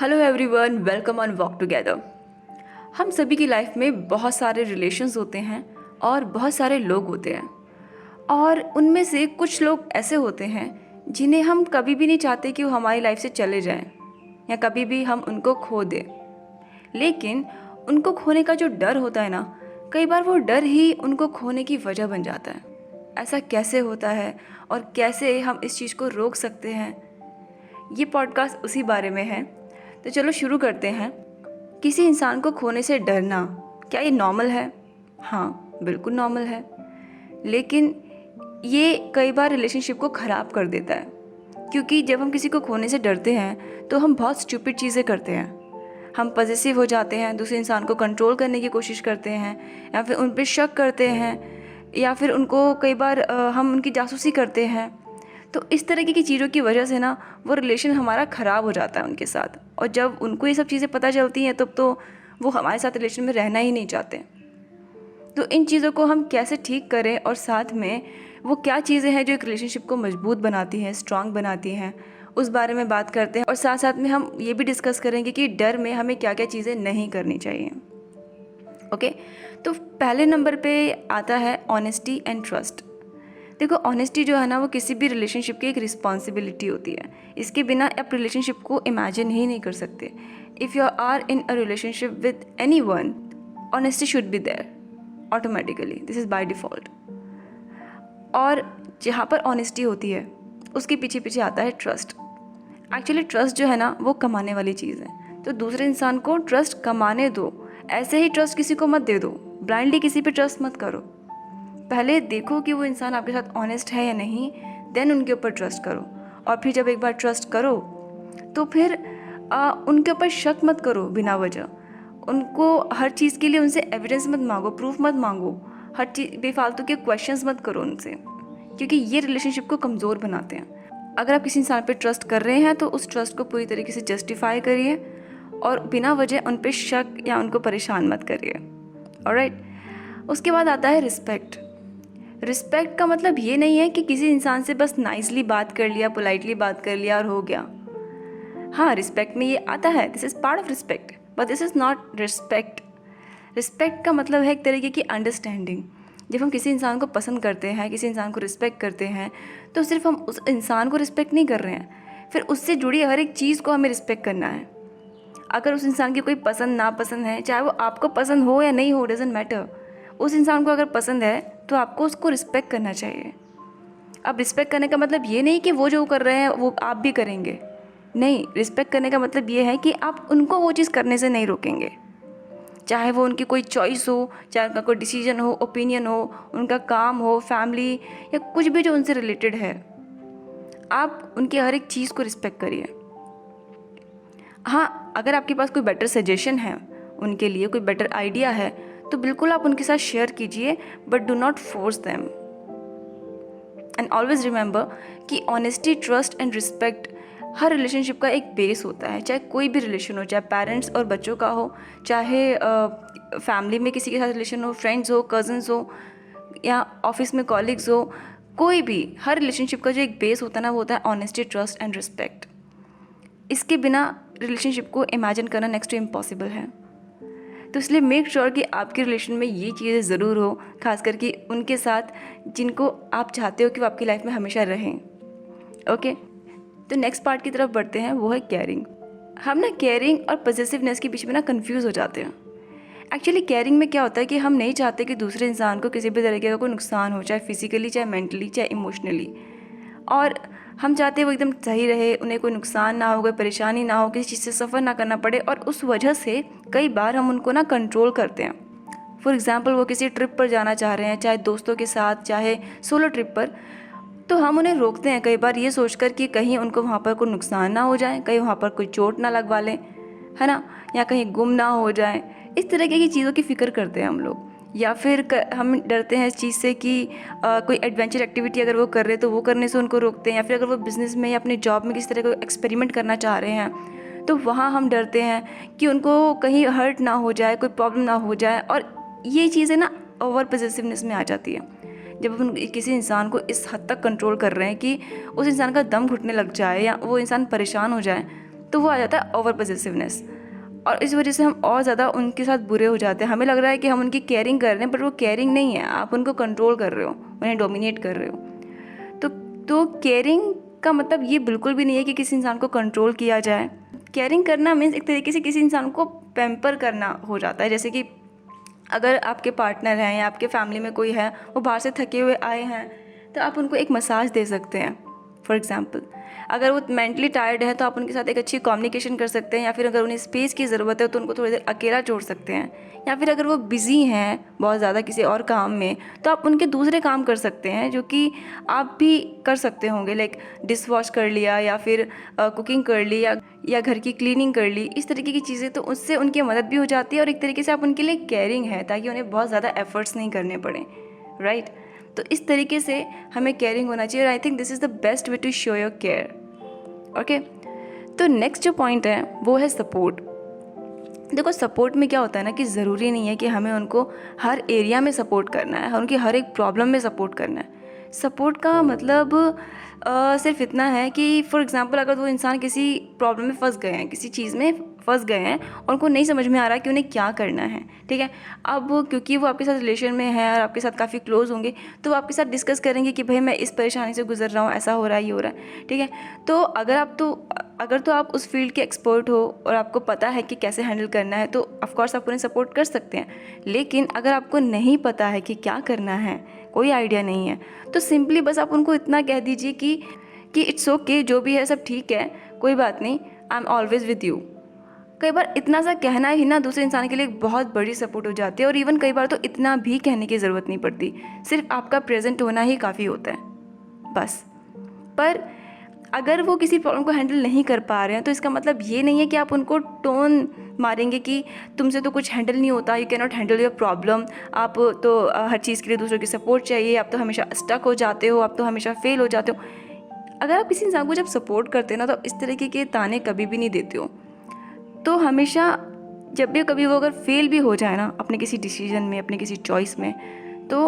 Hello everyone, welcome on walk together. हम सभी की लाइफ में बहुत सारे रिलेशंस होते हैं और बहुत सारे लोग होते हैं, और उनमें से कुछ लोग ऐसे होते हैं जिन्हें हम कभी भी नहीं चाहते कि वो हमारी लाइफ से चले जाएं या कभी भी हम उनको खो दें। लेकिन उनको खोने का जो डर होता है ना, कई बार वो डर ही उनको खोने की वजह बन जाता है। ऐसा कैसे होता है और कैसे हम इस चीज़ को रोक सकते हैं, ये पॉडकास्ट उसी बारे में है। तो चलो शुरू करते हैं। किसी इंसान को खोने से डरना, क्या ये नॉर्मल है? हाँ, बिल्कुल नॉर्मल है। लेकिन ये कई बार रिलेशनशिप को ख़राब कर देता है, क्योंकि जब हम किसी को खोने से डरते हैं तो हम बहुत स्टूपिड चीज़ें करते हैं। हम पॉसेसिव हो जाते हैं, दूसरे इंसान को कंट्रोल करने की कोशिश करते हैं, या फिर उन पर शक करते हैं, या फिर उनको कई बार हम उनकी जासूसी करते हैं। तो इस तरह की चीज़ों की वजह से ना वो रिलेशन हमारा ख़राब हो जाता है उनके साथ। और जब उनको ये सब चीज़ें पता चलती हैं तब तो वो हमारे साथ रिलेशन में रहना ही नहीं चाहते। तो इन चीज़ों को हम कैसे ठीक करें, और साथ में वो क्या चीज़ें हैं जो एक रिलेशनशिप को मजबूत बनाती हैं, स्ट्रांग बनाती हैं, उस बारे में बात करते हैं। और साथ साथ में हम ये भी डिस्कस करेंगे कि डर में हमें क्या क्या चीज़ें नहीं करनी चाहिए। ओके, तो पहले नंबर पे आता है ऑनेस्टी एंड ट्रस्ट। देखो, ऑनेस्टी जो है ना, वो किसी भी रिलेशनशिप की एक रिस्पॉन्सिबिलिटी होती है। इसके बिना आप रिलेशनशिप को इमेजिन ही नहीं कर सकते। If you are in a relationship with any one, honesty should be there automatically, this is by default. और जहाँ पर ऑनेस्टी होती है उसके पीछे पीछे आता है ट्रस्ट। एक्चुअली ट्रस्ट जो है ना, वो कमाने वाली चीज़ है। तो दूसरे इंसान को ट्रस्ट कमाने दो, ऐसे ही ट्रस्ट किसी को मत दे दो। ब्लाइंडली किसी पे ट्रस्ट मत करो। पहले देखो कि वो इंसान आपके साथ ऑनेस्ट है या नहीं, देन उनके ऊपर ट्रस्ट करो। और फिर जब एक बार ट्रस्ट करो तो फिर उनके ऊपर शक मत करो बिना वजह। उनको हर चीज़ के लिए उनसे एविडेंस मत मांगो, प्रूफ मत मांगो। हर चीज़ बेफालतू के क्वेश्चंस मत करो उनसे, क्योंकि ये रिलेशनशिप को कमज़ोर बनाते हैं। अगर आप किसी इंसान पे ट्रस्ट कर रहे हैं तो उस ट्रस्ट को पूरी तरीके से जस्टिफाई करिए, और बिना वजह उन पे शक या उनको परेशान मत करिए। ऑलराइट, उसके बाद आता है रिस्पेक्ट। रिस्पेक्ट का मतलब ये नहीं है कि किसी इंसान से बस नाइसली बात कर लिया, पोलाइटली बात कर लिया और हो गया। हाँ, रिस्पेक्ट में ये आता है, this is part of respect, but this is not respect. Respect का मतलब है एक तरीके की अंडरस्टैंडिंग। जब हम किसी इंसान को पसंद करते हैं, किसी इंसान को रिस्पेक्ट करते हैं, तो सिर्फ हम उस इंसान को रिस्पेक्ट नहीं कर रहे हैं, फिर उससे जुड़ी हर एक चीज़ को हमें रिस्पेक्ट करना है। अगर उस इंसान की कोई पसंद नापसंद है, चाहे वो आपको पसंद हो या नहीं हो, डजेंट मैटर, उस इंसान को अगर पसंद है तो आपको उसको रिस्पेक्ट करना चाहिए। अब रिस्पेक्ट करने का मतलब ये नहीं कि वो जो कर रहे हैं वो आप भी करेंगे। नहीं, रिस्पेक्ट करने का मतलब ये है कि आप उनको वो चीज़ करने से नहीं रोकेंगे। चाहे वो उनकी कोई चॉइस हो, चाहे उनका कोई डिसीजन हो, ओपिनियन हो, उनका काम हो, फैमिली, या कुछ भी जो उनसे रिलेटेड है, आप उनकी हर एक चीज़ को रिस्पेक्ट करिए। हाँ, अगर आपके पास कोई बेटर सजेशन है, उनके लिए कोई बेटर आइडिया है, तो बिल्कुल आप उनके साथ शेयर कीजिए, but do not force them. And always remember कि ऑनेस्टी, ट्रस्ट एंड रिस्पेक्ट हर रिलेशनशिप का एक बेस होता है। चाहे कोई भी रिलेशन हो, चाहे पेरेंट्स और बच्चों का हो, चाहे फैमिली में किसी के साथ रिलेशन हो, फ्रेंड्स हो, कज़न्स हो, या ऑफिस में कॉलीग्स हो, कोई भी, हर रिलेशनशिप का जो एक बेस होता है ना, वो होता है ऑनेस्टी, ट्रस्ट एंड रिस्पेक्ट। इसके बिना रिलेशनशिप को इमेजिन करना नेक्स्ट टू इम्पॉसिबल है। तो इसलिए मेक श्योर कि आपके रिलेशन में ये चीज़ें ज़रूर हो, खास करके उनके साथ जिनको आप चाहते हो कि वो आपकी लाइफ में हमेशा रहें। ओके, तो नेक्स्ट पार्ट की तरफ बढ़ते हैं, वो है केयरिंग। हम ना केयरिंग और पॉसेसिवनेस के बीच में ना कंफ्यूज हो जाते हैं। एक्चुअली केयरिंग में क्या होता है कि हम नहीं चाहते कि दूसरे इंसान को किसी भी तरीके का कोई नुकसान हो, चाहे फिजिकली, चाहे मेंटली, चाहे इमोशनली। और हम चाहते हैं वो एकदम सही रहे, उन्हें कोई नुकसान ना हो, कोई परेशानी ना हो, किसी चीज़ से सफ़र ना करना पड़े। और उस वजह से कई बार हम उनको ना कंट्रोल करते हैं। फॉर एग्ज़ाम्पल, वो किसी ट्रिप पर जाना चाह रहे हैं, चाहे दोस्तों के साथ, चाहे सोलो ट्रिप पर, तो हम उन्हें रोकते हैं कई बार ये सोचकर कि कहीं उनको वहाँ पर कोई नुकसान ना हो जाए, कहीं वहाँ पर कोई चोट ना लगवा लें, है ना, या कहीं गुम ना हो जाए। इस तरह की चीज़ों की फ़िक्र करते हैं हम लोग। या फिर हम डरते हैं इस चीज़ से कि कोई एडवेंचर एक्टिविटी अगर वो कर रहे हैं तो वो करने से उनको रोकते हैं। या फिर अगर वो बिज़नेस में या अपने जॉब में किसी तरह का एक्सपेरिमेंट करना चाह रहे हैं तो वहाँ हम डरते हैं कि उनको कहीं हर्ट ना हो जाए, कोई प्रॉब्लम ना हो जाए। और ये चीज़ें ना ओवर पॉसेसिवनेस में आ जाती है। जब हम किसी इंसान को इस हद तक कंट्रोल कर रहे हैं कि उस इंसान का दम घुटने लग जाए या वो इंसान परेशान हो जाए, तो वो आ जाता है ओवर पॉसेसिवनेस, और इस वजह से हम और ज़्यादा उनके साथ बुरे हो जाते हैं। हमें लग रहा है कि हम उनकी केयरिंग कर रहे हैं, बट वो केयरिंग नहीं है, आप उनको कंट्रोल कर रहे हो, उन्हें डोमिनेट कर रहे हो। तो केयरिंग का मतलब ये बिल्कुल भी नहीं है कि किसी इंसान को कंट्रोल किया जाए। केयरिंग करना मीन्स एक तरीके से किसी इंसान को पैम्पर करना हो जाता है। जैसे कि अगर आपके पार्टनर हैं या आपके फैमिली में कोई है, वो बाहर से थके हुए आए हैं, तो आप उनको एक मसाज दे सकते हैं। फॉर एग्ज़ाम्पल, अगर वो मेंटली टायर्ड है तो आप उनके साथ एक अच्छी कम्युनिकेशन कर सकते हैं, या फिर अगर उन्हें स्पेस की ज़रूरत है तो उनको थोड़ी देर अकेला छोड़ सकते हैं। या फिर अगर वो बिज़ी हैं बहुत ज़्यादा किसी और काम में, तो आप उनके दूसरे काम कर सकते हैं जो कि आप भी कर सकते होंगे, लाइक डिश वॉश कर लिया, या फिर कुकिंग कर ली, या घर की क्लीनिंग कर ली, इस तरीके की चीज़ें। तो उससे उनकी मदद भी हो जाती है और एक तरीके से आप उनके लिए केयरिंग है, ताकि उन्हें बहुत ज़्यादा एफर्ट्स नहीं करने पड़े, राइट। तो इस तरीके से हमें केयरिंग होना चाहिए, और I think this is the best way to show your care. Okay, तो नेक्स्ट जो पॉइंट है वो है सपोर्ट। देखो, सपोर्ट में क्या होता है ना कि ज़रूरी नहीं है कि हमें उनको हर एरिया में सपोर्ट करना है, उनकी हर एक प्रॉब्लम में सपोर्ट करना है। सपोर्ट का मतलब सिर्फ इतना है कि फॉर एग्ज़ाम्पल, अगर वो इंसान किसी प्रॉब्लम में फंस गए हैं, किसी चीज़ में फंस गए हैं और उनको नहीं समझ में आ रहा कि उन्हें क्या करना है, ठीक है। अब क्योंकि वो आपके साथ रिलेशन में है और आपके साथ काफ़ी क्लोज होंगे, तो वो आपके साथ डिस्कस करेंगे कि भाई मैं इस परेशानी से गुजर रहा हूँ, ऐसा हो रहा है, ये हो रहा है, ठीक है। तो अगर तो आप उस फील्ड के एक्सपर्ट हो और आपको पता है कि कैसे हैंडल करना है, तो ऑफकोर्स आप उन्हें सपोर्ट कर सकते हैं। लेकिन अगर आपको नहीं पता है कि क्या करना है, कोई आइडिया नहीं है, तो सिंपली बस आप उनको इतना कह दीजिए कि इट्स ओके, जो भी है सब ठीक है, कोई बात नहीं, I am always with you. कई बार इतना सा कहना ही ना दूसरे इंसान के लिए एक बहुत बड़ी सपोर्ट हो जाती है, और इवन कई बार तो इतना भी कहने की ज़रूरत नहीं पड़ती, सिर्फ आपका प्रेजेंट होना ही काफ़ी होता है बस। पर अगर वो किसी प्रॉब्लम को हैंडल नहीं कर पा रहे हैं, तो इसका मतलब ये नहीं है कि आप उनको टोन मारेंगे कि तुमसे तो कुछ हैंडल नहीं होता, you can not handle your problem, आप तो हर चीज़ के लिए दूसरों की सपोर्ट चाहिए, आप तो हमेशा स्टक हो जाते हो, आप तो हमेशा फेल हो जाते हो। अगर आप किसी इंसान को जब सपोर्ट करते हो ना, तो आप इस तरीके के ताने कभी भी नहीं देते हो। तो हमेशा जब भी कभी वो अगर फेल भी हो जाए ना अपने किसी डिसीजन में, अपने किसी चॉइस में, तो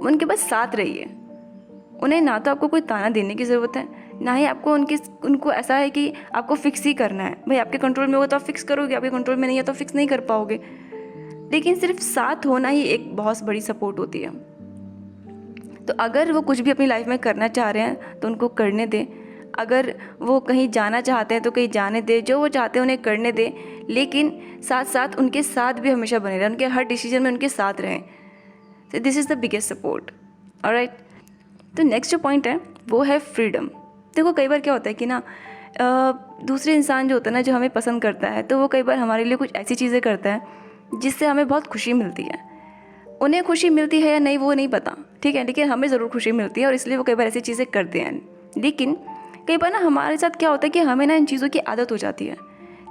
उनके बस साथ रहिए। उन्हें ना तो आपको कोई ताना देने की ज़रूरत है, ना ही आपको उनको ऐसा है कि आपको फिक्स ही करना है। भाई आपके कंट्रोल में होगा तो आप फिक्स करोगे, आपके कंट्रोल में नहीं है तो फिक्स नहीं कर पाओगे। लेकिन सिर्फ साथ होना ही एक बहुत बड़ी सपोर्ट होती है। तो अगर वो कुछ भी अपनी लाइफ में करना चाह रहे हैं तो उनको करने दें। अगर वो कहीं जाना चाहते हैं तो कहीं जाने दें, जो वो चाहते हैं उन्हें करने दें, लेकिन साथ साथ उनके साथ भी हमेशा बने रहें, उनके हर डिसीजन में उनके साथ रहें। तो this is the biggest support, alright. तो नेक्स्ट जो पॉइंट है वो है फ्रीडम। देखो, कई बार क्या होता है कि ना दूसरे इंसान जो होता है ना, जो हमें पसंद करता है, तो वो कई बार हमारे लिए कुछ ऐसी चीज़ें करता है जिससे हमें बहुत खुशी मिलती है। उन्हें खुशी मिलती है या नहीं वो नहीं पता, ठीक है, लेकिन हमें ज़रूर खुशी मिलती है, और इसलिए वो कई बार ऐसी चीज़ें करते हैं। लेकिन कई बार ना हमारे साथ क्या होता है कि हमें ना इन चीज़ों की आदत हो जाती है,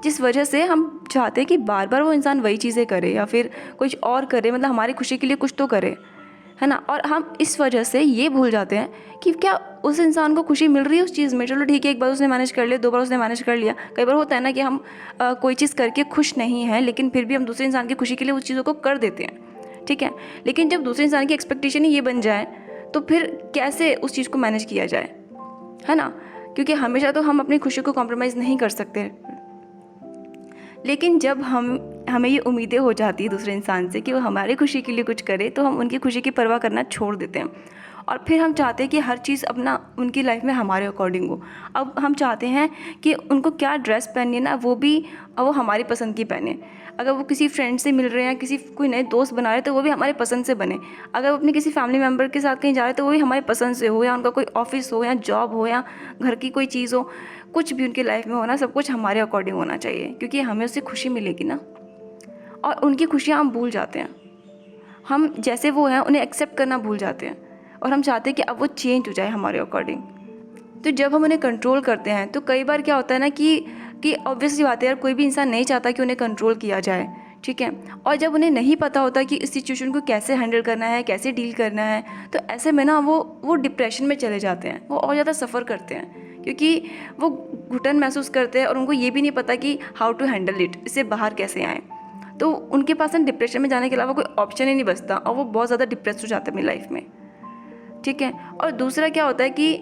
जिस वजह से हम चाहते हैं कि बार बार वो इंसान वही चीज़ें करे या फिर कुछ और करे, मतलब हमारी खुशी के लिए कुछ तो करे, है ना। और हम इस वजह से ये भूल जाते हैं कि क्या उस इंसान को खुशी मिल रही है उस चीज़ में। चलो ठीक है, एक बार उसने मैनेज कर लिया, 2 बार उसने मैनेज कर लिया। कई बार होता है ना कि हम कोई चीज़ करके खुश नहीं हैं, लेकिन फिर भी हम दूसरे इंसान की खुशी के लिए उस चीज़ों को कर देते हैं, ठीक है। लेकिन जब दूसरे इंसान की एक्सपेक्टेशन ही ये बन जाए, तो फिर कैसे उस चीज़ को मैनेज किया जाए, है ना। क्योंकि हमेशा तो हम अपनी खुशी को कॉम्प्रोमाइज़ नहीं कर सकते। लेकिन जब हमें ये उम्मीदें हो जाती है दूसरे इंसान से कि वो हमारी खुशी के लिए कुछ करे, तो हम उनकी खुशी की परवाह करना छोड़ देते हैं, और फिर हम चाहते हैं कि हर चीज़ अपना उनकी लाइफ में हमारे अकॉर्डिंग हो। अब हम चाहते हैं कि उनको क्या ड्रेस पहननी है ना, वो हमारी पसंद की पहने। अगर वो किसी फ्रेंड से मिल रहे हैं, कोई नए दोस्त बना रहे हैं, तो वो भी हमारे पसंद से बने। अगर वो अपने किसी फैमिली मेम्बर के साथ कहीं जा रहे हैं, तो वो भी हमारे पसंद से हो, या उनका कोई ऑफिस हो, या जॉब हो, या घर की कोई चीज़ हो, कुछ भी उनकी लाइफ में होना, सब कुछ हमारे अकॉर्डिंग होना चाहिए, क्योंकि हमें उससे खुशी मिलेगी ना। और उनकी खुशियाँ हम भूल जाते हैं, हम जैसे वो हैं उन्हें एक्सेप्ट करना भूल जाते हैं, और हम चाहते हैं कि अब वो चेंज हो जाए हमारे अकॉर्डिंग। तो जब हम उन्हें कंट्रोल करते हैं, तो कई बार क्या होता है ना कि ऑब्वियसली बात है यार, कोई भी इंसान नहीं चाहता कि उन्हें कंट्रोल किया जाए, ठीक है। और जब उन्हें नहीं पता होता कि इस सिचुएशन को कैसे हैंडल करना है, कैसे डील करना है, तो ऐसे में ना वो डिप्रेशन में चले जाते हैं, वो और ज़्यादा सफ़र करते हैं, क्योंकि वो घुटन महसूस करते हैं और उनको ये भी नहीं पता कि हाउ टू हैंडल इट, इससे बाहर कैसे आएँ। तो उनके पास ना डिप्रेशन में जाने के अलावा कोई ऑप्शन ही नहीं बचता, और वो बहुत ज़्यादा डिप्रेस हो जाते हैं अपनी लाइफ में, ठीक है। और दूसरा क्या होता है कि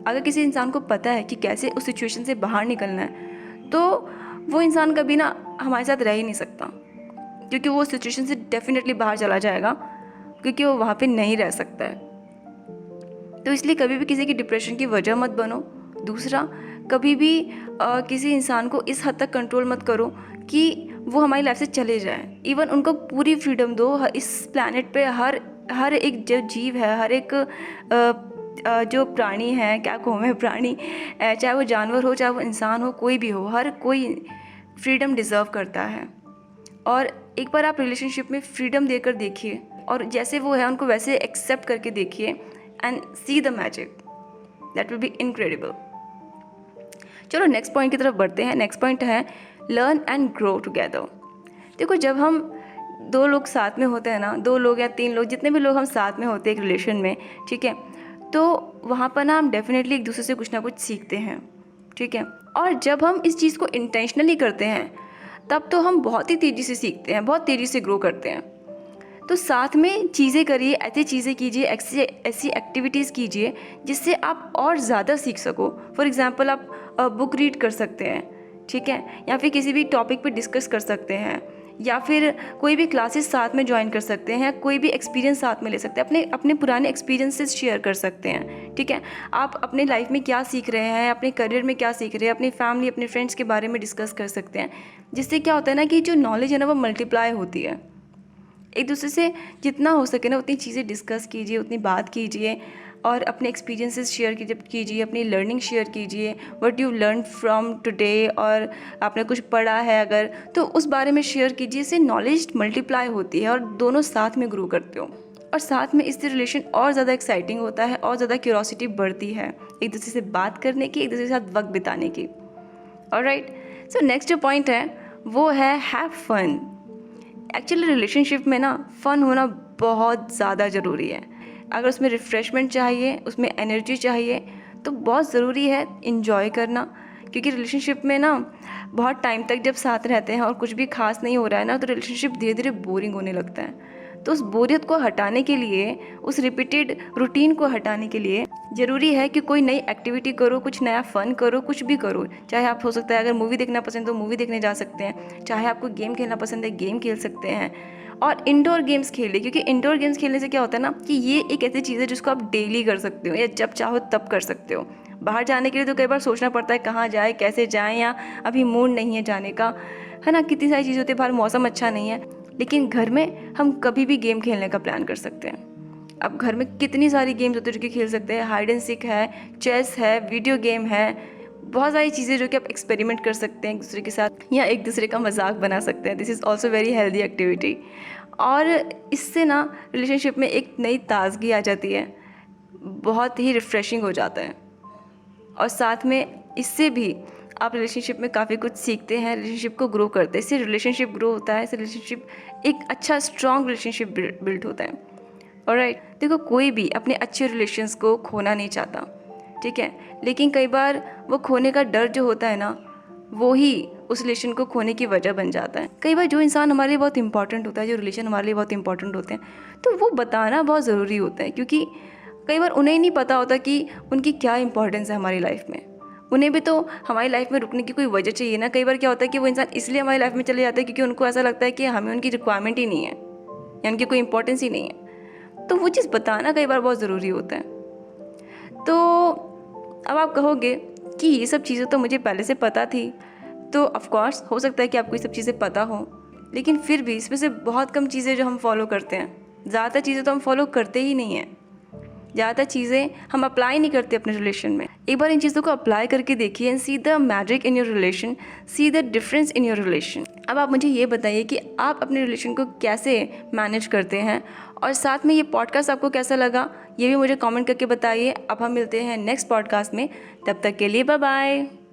अगर किसी इंसान को पता है कि कैसे उस सिचुएशन से बाहर निकलना है, तो वो इंसान कभी ना हमारे साथ रह ही नहीं सकता, क्योंकि वो सिचुएशन से डेफिनेटली बाहर चला जाएगा, क्योंकि वो वहाँ पे नहीं रह सकता है। तो इसलिए कभी भी किसी की डिप्रेशन की वजह मत बनो। दूसरा, कभी भी किसी इंसान को इस हद तक कंट्रोल मत करो कि वो हमारी लाइफ से चले जाएं। इवन उनको पूरी फ्रीडम दो। इस प्लैनेट पे हर एक जो जीव है, हर एक जो प्राणी है, क्या कहूँ मैं, प्राणी, चाहे वो जानवर हो, चाहे वो इंसान हो, कोई भी हो, हर कोई फ्रीडम डिज़र्व करता है। और एक बार आप रिलेशनशिप में फ्रीडम देकर देखिए, और जैसे वो है उनको वैसे एक्सेप्ट करके देखिए, and see the magic, that will be incredible. चलो नेक्स्ट पॉइंट की तरफ बढ़ते हैं। नेक्स्ट पॉइंट है लर्न एंड ग्रो टुगेदर। देखो, जब हम 2 लोग साथ में होते हैं ना, 2 लोग या 3 लोग, जितने भी लोग हम साथ में होते हैं एक रिलेशन में, ठीक है, तो वहाँ पर ना हम डेफिनेटली एक दूसरे से कुछ ना कुछ सीखते हैं, ठीक है। और जब हम इस चीज़ को इंटेंशनली करते हैं, तब तो हम बहुत ही तेज़ी से सीखते हैं, बहुत तेज़ी से ग्रो करते हैं। तो साथ में चीज़ें करिए, ऐसी चीज़ें कीजिए, ऐसी एक्टिविटीज़ कीजिए जिससे आप और ज़्यादा सीख सको। फॉर एग्ज़ाम्पल, आप बुक रीड कर सकते हैं, ठीक है, या फिर किसी भी टॉपिक पे डिस्कस कर सकते हैं, या फिर कोई भी क्लासेस साथ में ज्वाइन कर सकते हैं, कोई भी एक्सपीरियंस साथ में ले सकते हैं, अपने पुराने एक्सपीरियंसेस शेयर कर सकते हैं, ठीक है। आप अपने लाइफ में क्या सीख रहे हैं, अपने करियर में क्या सीख रहे हैं, अपनी फैमिली, अपने फ्रेंड्स के बारे में डिस्कस कर सकते हैं, जिससे क्या होता है ना कि जो नॉलेज है ना वो मल्टीप्लाई होती है। एक दूसरे से जितना हो सके ना उतनी चीज़ें डिस्कस कीजिए, उतनी बात कीजिए, और अपने एक्सपीरियंसेस शेयर कीजिए, अपनी लर्निंग शेयर कीजिए, what you learn from today, और आपने कुछ पढ़ा है अगर तो उस बारे में शेयर कीजिए। इससे नॉलेज मल्टीप्लाई होती है और दोनों साथ में ग्रो करते हो, और साथ में इससे रिलेशन और ज़्यादा एक्साइटिंग होता है, और ज़्यादा क्यूरोसिटी बढ़ती है एक दूसरे से बात करने की, एक दूसरे के साथ वक्त बिताने की। ऑलराइट, सो नेक्स्ट जो पॉइंट है वो है हैव फन। एक्चुअली रिलेशनशिप में ना फ़न होना बहुत ज़्यादा ज़रूरी है। अगर उसमें रिफ़्रेशमेंट चाहिए, उसमें एनर्जी चाहिए, तो बहुत ज़रूरी है इन्जॉय करना, क्योंकि रिलेशनशिप में ना बहुत टाइम तक जब साथ रहते हैं और कुछ भी खास नहीं हो रहा है ना, तो रिलेशनशिप धीरे धीरे बोरिंग होने लगता है। तो उस बोरियत को हटाने के लिए, उस रिपीटेड रूटीन को हटाने के लिए ज़रूरी है कि कोई नई एक्टिविटी करो, कुछ नया फ़न करो, कुछ भी करो। चाहे आप, हो सकता है अगर मूवी देखना पसंद तो मूवी देखने जा सकते हैं, चाहे आपको गेम खेलना पसंद है गेम खेल सकते हैं, और इंडोर गेम्स खेलिए, क्योंकि इंडोर गेम्स खेलने से क्या होता है ना कि ये एक ऐसी चीज़ है जिसको आप डेली कर सकते हो, या जब चाहो तब कर सकते हो। बाहर जाने के लिए तो कई बार सोचना पड़ता है कहाँ जाए, कैसे जाएँ, या अभी मूड नहीं है जाने का, है ना, कितनी सारी चीज़ होती है, बाहर मौसम अच्छा नहीं है। लेकिन घर में हम कभी भी गेम खेलने का प्लान कर सकते हैं। अब घर में कितनी सारी गेम्स होती है जो कि खेल सकते हैं, हाइड एंड सीक है, चेस है, वीडियो गेम है, बहुत सारी चीज़ें जो कि आप एक्सपेरिमेंट कर सकते हैं एक दूसरे के साथ, या एक दूसरे का मजाक बना सकते हैं। This is also very healthy activity, और इससे ना रिलेशनशिप में एक नई ताजगी आ जाती है, बहुत ही रिफ़्रेशिंग हो जाता है, और साथ में इससे भी आप रिलेशनशिप में काफ़ी कुछ सीखते हैं, रिलेशनशिप को ग्रो करते हैं। इससे रिलेशनशिप ग्रो होता है, इससे रिलेशनशिप एक अच्छा स्ट्रॉन्ग रिलेशनशिप बिल्ड होता है। ऑलराइट, देखो, कोई भी अपने अच्छे रिलेशंस को खोना नहीं चाहता, ठीक है, लेकिन कई बार वो खोने का डर जो होता है ना, वो ही उस रिलेशन को खोने की वजह बन जाता है। कई बार जो इंसान हमारे लिए बहुत इंपॉर्टेंट होता है, जो रिलेशन हमारे लिए बहुत इंपॉर्टेंट होते हैं, तो वो बताना बहुत ज़रूरी होता है, क्योंकि कई बार उन्हें नहीं पता होता कि उनकी क्या इंपॉर्टेंस है हमारी लाइफ में। उन्हें भी तो हमारी लाइफ में रुकने की कोई वजह चाहिए ना। कई बार क्या होता है कि वो इंसान इसलिए हमारी लाइफ में चले जाता है क्योंकि उनको ऐसा लगता है कि हमें उनकी रिक्वायरमेंट ही नहीं है, या उनकी कोई इंपॉर्टेंस ही नहीं है। तो वो चीज़ बताना कई बार बहुत ज़रूरी होता है। तो अब आप कहोगे कि ये सब चीज़ें तो मुझे पहले से पता थी, तो ऑफकोर्स हो सकता है कि आपको ये सब चीज़ें पता हो, लेकिन फिर भी इसमें से बहुत कम चीज़ें जो हम फॉलो करते हैं, ज़्यादातर चीज़ें तो हम फॉलो करते ही नहीं हैं, ज़्यादातर चीज़ें हम अप्लाई नहीं करते अपने रिलेशन में। एक बार इन चीज़ों को अप्लाई करके देखिए, and see the magic in your relation, see the difference in your relation. अब आप मुझे ये बताइए कि आप अपने रिलेशन को कैसे मैनेज करते हैं, और साथ में ये पॉडकास्ट आपको कैसा लगा ये भी मुझे कमेंट करके बताइए। अब हम मिलते हैं नेक्स्ट पॉडकास्ट में, तब तक के लिए बाय बाय।